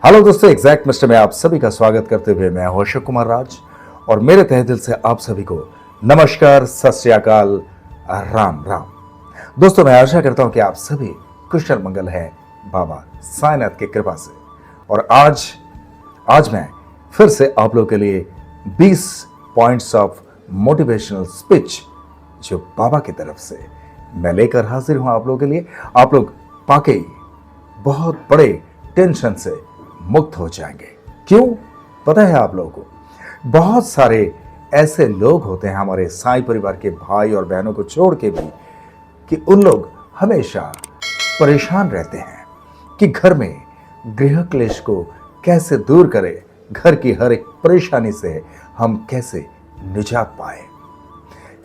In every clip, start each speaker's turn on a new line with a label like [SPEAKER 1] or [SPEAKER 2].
[SPEAKER 1] Hello दोस्तों, exact mister में आप सभी का स्वागत करते हुए मैं हूं अशोक कुमार राज और मेरे तहे दिल से आप सभी को नमस्कार, सत श्री अकाल, राम राम। दोस्तों, मैं आशा करता हूं कि आप सभी कुशल मंगल हैं बाबा साईनाथ की कृपा से। और आज मैं फिर से आप लोगों के लिए 20 पॉइंट्स ऑफ मोटिवेशनल स्पीच जो बाबा की तरफ से मैं लेकर हाजिर हूं आप लोगों के लिए। आप लोग पाके बहुत बड़े टेंशन से मुक्त हो जाएंगे। क्यों पता है आप लोगों को? बहुत सारे ऐसे लोग होते हैं हमारे साईं परिवार के भाई और बहनों को छोड़ के भी कि उन लोग हमेशा परेशान रहते हैं कि घर में गृह क्लेश को कैसे दूर करें, घर की हर एक परेशानी से हम कैसे निजात पाए,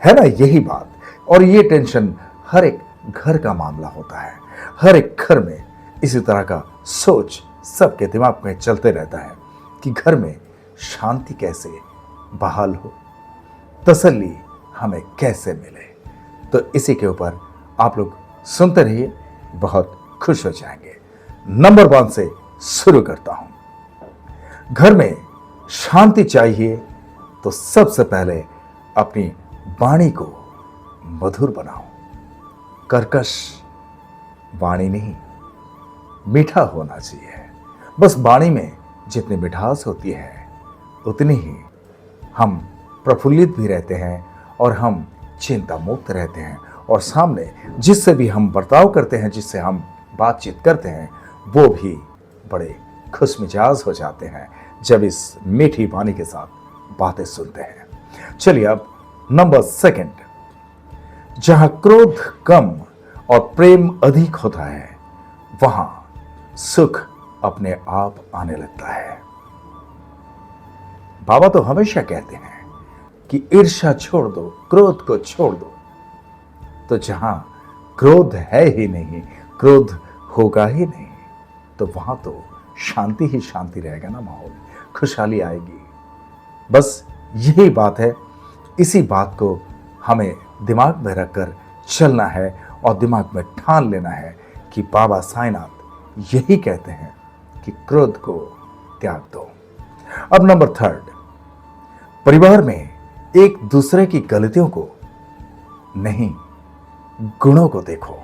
[SPEAKER 1] है ना यही बात। और ये टेंशन हर एक घर का मामला होता है। हर एक घर में इसी तरह का सोच सबके दिमाग में चलते रहता है कि घर में शांति कैसे बहाल हो, तसल्ली हमें कैसे मिले। तो इसी के ऊपर आप लोग सुनते रहिए, बहुत खुश हो जाएंगे। नंबर 1 से शुरू करता हूं। घर में शांति चाहिए तो सबसे पहले अपनी वाणी को मधुर बनाओ। कर्कश वाणी नहीं, मीठा होना चाहिए। बस वाणी में जितनी मिठास होती है उतनी ही हम प्रफुल्लित भी रहते हैं और हम चिंता मुक्त रहते हैं। और सामने जिससे भी हम बर्ताव करते हैं, जिससे हम बातचीत करते हैं, वो भी बड़े खुशमिजाज हो जाते हैं जब इस मीठी वाणी के साथ बातें सुनते हैं। चलिए अब नंबर 2, जहां क्रोध कम और प्रेम अधिक होता है वहां सुख अपने आप आने लगता है। बाबा तो हमेशा कहते हैं कि ईर्ष्या छोड़ दो, क्रोध को छोड़ दो। तो जहां क्रोध है ही नहीं, क्रोध होगा ही नहीं, तो वहां तो शांति ही शांति रहेगा ना, माहौल खुशहाली आएगी। बस यही बात है। इसी बात को हमें दिमाग में रखकर चलना है और दिमाग में ठान लेना है कि बाबा साईनाथ यही कहते हैं कि क्रोध को त्याग दो। अब नंबर 3, परिवार में एक दूसरे की गलतियों को नहीं, गुणों को देखो।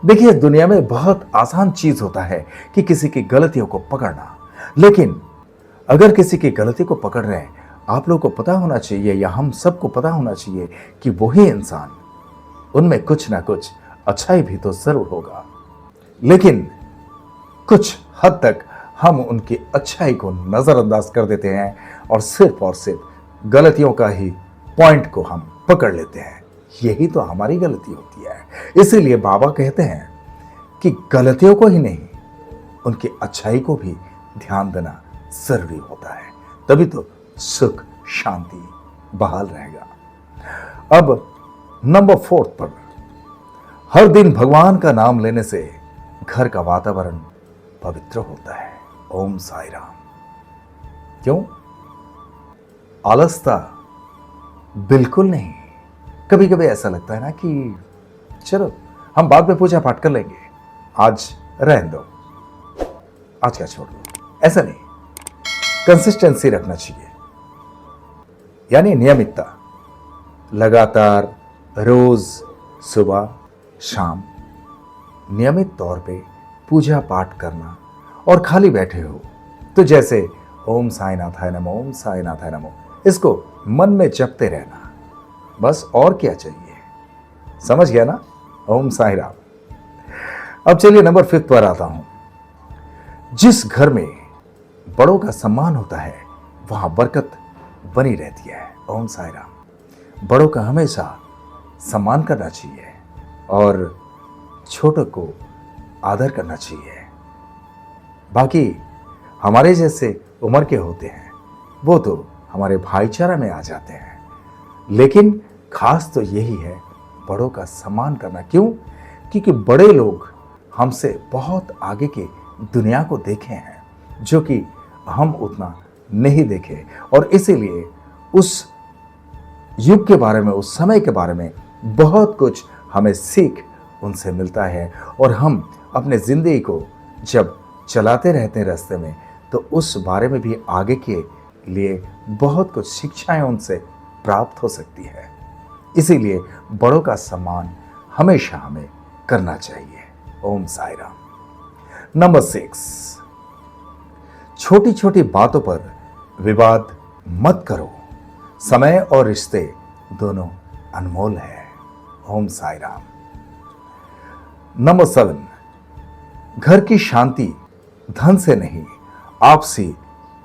[SPEAKER 1] देखिए, दुनिया में बहुत आसान चीज होता है कि किसी की गलतियों को पकड़ना, लेकिन अगर किसी की गलती को पकड़ रहे हैं, आप लोगों को पता होना चाहिए या हम सबको पता होना चाहिए कि वही इंसान, उनमें कुछ ना कुछ अच्छाई भी तो जरूर होगा। लेकिन कुछ हद तक हम उनकी अच्छाई को नजरअंदाज कर देते हैं और सिर्फ गलतियों का ही पॉइंट को हम पकड़ लेते हैं। यही तो हमारी गलती होती है। इसीलिए बाबा कहते हैं कि गलतियों को ही नहीं, उनकी अच्छाई को भी ध्यान देना जरूरी होता है, तभी तो सुख शांति बहाल रहेगा। अब नंबर 4 पर, हर दिन भगवान का नाम लेने से घर का वातावरण पवित्र होता है। ओम साई राम। क्यों? आलसता बिल्कुल नहीं। कभी कभी ऐसा लगता है ना कि चलो हम बाद में पूजा पाठ कर लेंगे, आज रहने दो, आज क्या छोड़ दो। ऐसा नहीं, कंसिस्टेंसी रखना चाहिए, यानी नियमितता। लगातार रोज सुबह शाम नियमित तौर पे पूजा पाठ करना। और खाली बैठे हो तो जैसे ओम साईनाथाय नमो, ओम साईनाथाय नमो, इसको मन में जपते रहना, बस। और क्या चाहिए? समझ गया ना? ओम साई राम। अब चलिए नंबर 5 पर आता हूं। जिस घर में बड़ों का सम्मान होता है वहां बरकत बनी रहती है। ओम साई राम। बड़ों का हमेशा सम्मान करना चाहिए और छोटों को आदर करना चाहिए। बाकी हमारे जैसे उम्र के होते हैं वो तो हमारे भाईचारा में आ जाते हैं, लेकिन खास तो यही है बड़ों का सम्मान करना। क्यों? क्योंकि बड़े लोग हमसे बहुत आगे की दुनिया को देखे हैं जो कि हम उतना नहीं देखे, और इसीलिए उस युग के बारे में, उस समय के बारे में बहुत कुछ हमें सीख उनसे मिलता है। और हम अपने जिंदगी को जब चलाते रहते हैं रास्ते में, तो उस बारे में भी आगे के लिए बहुत कुछ शिक्षाएं उनसे प्राप्त हो सकती है। इसीलिए बड़ों का सम्मान हमेशा हमें करना चाहिए। ओम साई राम। नंबर 6, छोटी छोटी बातों पर विवाद मत करो। समय और रिश्ते दोनों अनमोल है। ओम साई राम। नंबर 7, घर की शांति धन से नहीं, आपसी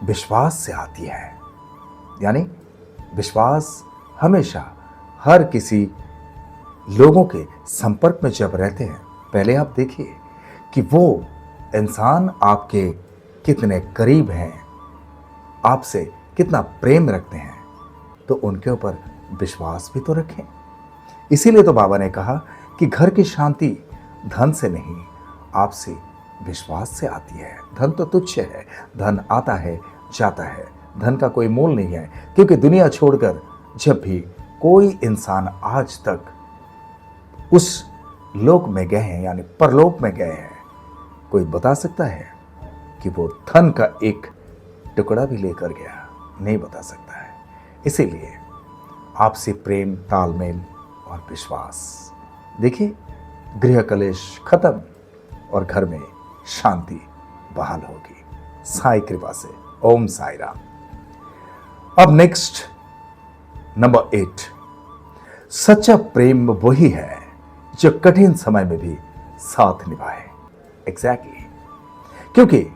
[SPEAKER 1] विश्वास से आती है। यानी विश्वास हमेशा हर किसी लोगों के संपर्क में जब रहते हैं, पहले आप देखिए कि वो इंसान आपके कितने करीब हैं, आपसे कितना प्रेम रखते हैं, तो उनके ऊपर विश्वास भी तो रखें। इसीलिए तो बाबा ने कहा कि घर की शांति धन से नहीं, आपसे विश्वास से आती है। धन तो तुच्छ है, धन आता है जाता है, धन का कोई मोल नहीं है। क्योंकि दुनिया छोड़कर जब भी कोई इंसान आज तक उस लोक में गए हैं, यानी परलोक में गए हैं, कोई बता सकता है कि वो धन का एक टुकड़ा भी लेकर गया? नहीं बता सकता है। इसीलिए आपसी प्रेम, तालमेल और विश्वास, देखिए गृह कलेश खत्म और घर में शांति बहाल होगी साई कृपा से। ओम साई राम। अब नेक्स्ट नंबर 8, सच्चा प्रेम वही है जो कठिन समय में भी साथ निभाए। एग्जैक्टली। क्योंकि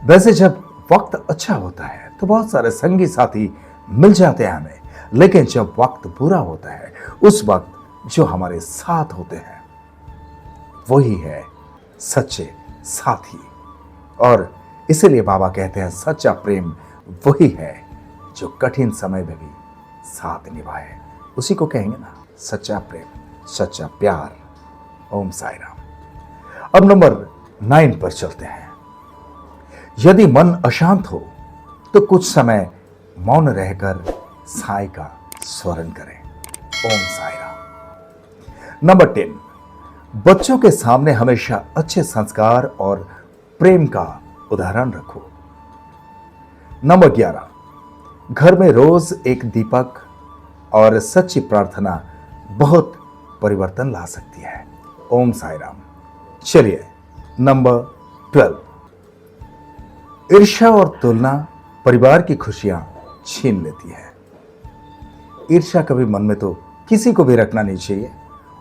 [SPEAKER 1] वैसे जब वक्त अच्छा होता है तो बहुत सारे संगी साथी मिल जाते हैं हमें, लेकिन जब वक्त बुरा होता है उस वक्त जो हमारे साथ होते हैं वही है सच्चे साथी। और इसीलिए बाबा कहते हैं सच्चा प्रेम वही है जो कठिन समय में भी साथ निभाए। उसी को कहेंगे ना सच्चा प्रेम, सच्चा प्यार। ओम साई राम। अब नंबर 9 पर चलते हैं। यदि मन अशांत हो तो कुछ समय मौन रहकर साई का स्मरण करें। ओम साई राम। नंबर 10, बच्चों के सामने हमेशा अच्छे संस्कार और प्रेम का उदाहरण रखो। नंबर 11, घर में रोज एक दीपक और सच्ची प्रार्थना बहुत परिवर्तन ला सकती है। ओम साई राम। चलिए नंबर 12, ईर्ष्या और तुलना परिवार की खुशियां छीन लेती है। ईर्ष्या कभी मन में तो किसी को भी रखना नहीं चाहिए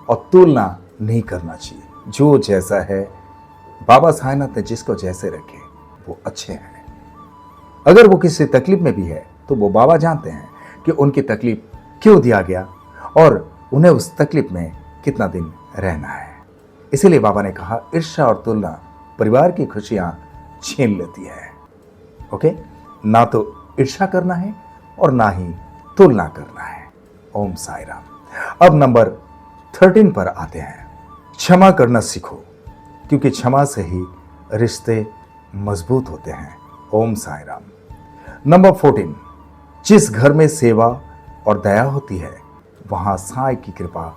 [SPEAKER 1] और तुलना नहीं करना चाहिए। जो जैसा है, बाबा साईनाथ ने जिसको जैसे रखे वो अच्छे हैं। अगर वो किसी तकलीफ में भी है तो वो बाबा जानते हैं कि उनकी तकलीफ क्यों दिया गया और उन्हें उस तकलीफ में कितना दिन रहना है। इसीलिए बाबा ने कहा ईर्ष्या और तुलना परिवार की खुशियां छीन लेती है। ओके, ना तो ईर्ष्या करना है और ना ही तुलना करना है। ओम साई राम। अब नंबर 13 पर आते हैं। क्षमा करना सीखो, क्योंकि क्षमा से ही रिश्ते मजबूत होते हैं। ओम साई राम। नंबर 14, जिस घर में सेवा और दया होती है वहां साई की कृपा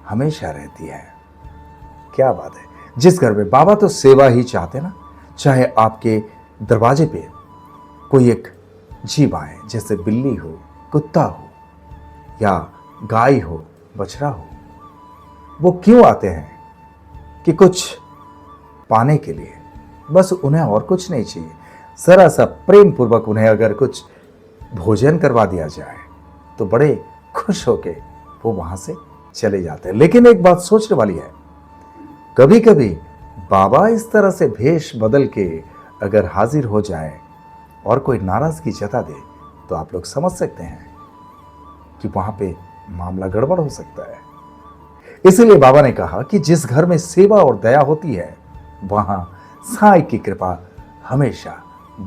[SPEAKER 1] हमेशा रहती है। क्या बात है। जिस घर में बाबा तो सेवा ही चाहते ना, चाहे आपके दरवाजे पे कोई एक जीव आए, जैसे बिल्ली हो, कुत्ता हो या गाय हो, बछड़ा हो, वो क्यों आते हैं कि कुछ पाने के लिए, बस उन्हें और कुछ नहीं चाहिए। जरा सा प्रेम पूर्वक उन्हें अगर कुछ भोजन करवा दिया जाए तो बड़े खुश होके वो वहां से चले जाते हैं। लेकिन एक बात सोचने वाली है, कभी कभी बाबा इस तरह से भेष बदल के अगर हाजिर हो जाए और कोई नाराजगी जता दे तो आप लोग समझ सकते हैं कि वहां पे मामला गड़बड़ हो सकता है। इसीलिए बाबा ने कहा कि जिस घर में सेवा और दया होती है वहां साई की कृपा हमेशा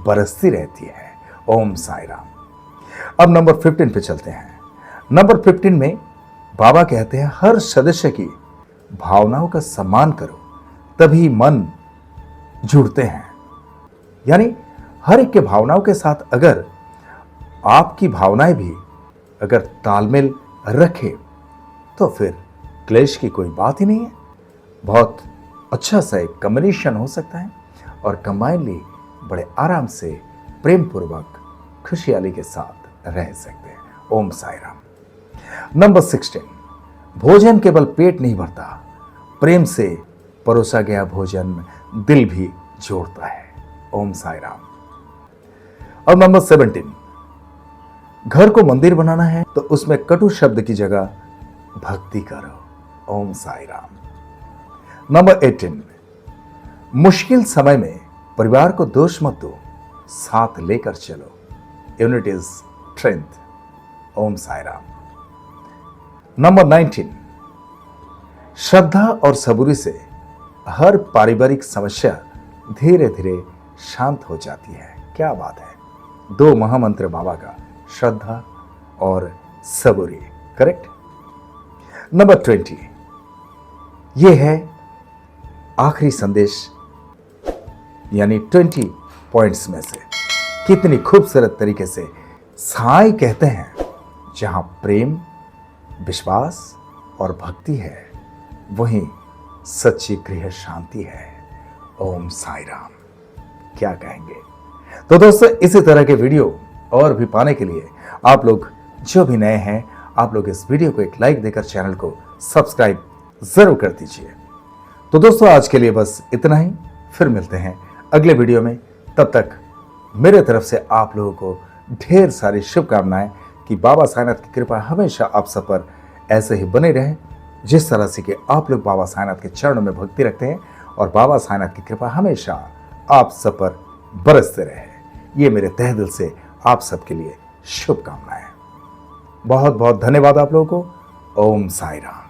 [SPEAKER 1] बरसती रहती है। ओम साई राम। अब नंबर 15 पे चलते हैं। नंबर 15 में बाबा कहते हैं हर सदस्य की भावनाओं का सम्मान करो, तभी मन जुड़ते हैं। यानी हर एक के भावनाओं के साथ अगर आपकी भावनाएं भी अगर तालमेल रखे तो फिर क्लेश की कोई बात ही नहीं है। बहुत अच्छा सा एक कॉम्बिनेशन हो सकता है। और कंबाइनली बड़े आराम से प्रेम पूर्वक खुशहाली के साथ रह सकते हैं। ओम साई राम। नंबर 16, भोजन केवल पेट नहीं भरता, प्रेम से परोसा गया भोजन दिल भी जोड़ता है। ओम साई राम। और नंबर 17, घर को मंदिर बनाना है तो उसमें कटु शब्द की जगह भक्ति करो। ओम साई राम। नंबर 18, मुश्किल समय में परिवार को दोष मत दो, साथ लेकर चलो। Unity is strength. Om Sai Ram. Number 19, श्रद्धा और सबूरी से हर पारिवारिक समस्या धीरे धीरे शांत हो जाती है। क्या बात है। 2 महामंत्र बाबा का, श्रद्धा और सबूरी। करेक्ट। नंबर 20, यह है आखिरी संदेश, यानी 20 पॉइंट्स में से। कितनी खूबसूरत तरीके से साई कहते हैं, जहां प्रेम, विश्वास और भक्ति है, वहीं सच्ची गृह शांति है। ओम साई राम। क्या कहेंगे। तो दोस्तों, इसी तरह के वीडियो और भी पाने के लिए आप लोग जो भी नए हैं, आप लोग इस वीडियो को एक लाइक देकर चैनल को सब्सक्राइब जरूर कर दीजिए। तो दोस्तों, आज के लिए बस इतना ही। फिर मिलते हैं अगले वीडियो में। तब तक मेरे तरफ से आप लोगों को ढेर सारी शुभकामनाएं कि बाबा साईनाथ की कृपा हमेशा आप सब पर ऐसे ही बने रहे, जिस तरह से कि आप लोग बाबा साईनाथ के चरणों में भक्ति रखते हैं, और बाबा साईनाथ की कृपा हमेशा आप सब पर बरसते रहे। ये मेरे तहे दिल से आप सबके लिए शुभकामनाएं। बहुत बहुत धन्यवाद आप लोगों को। ओम साई राम।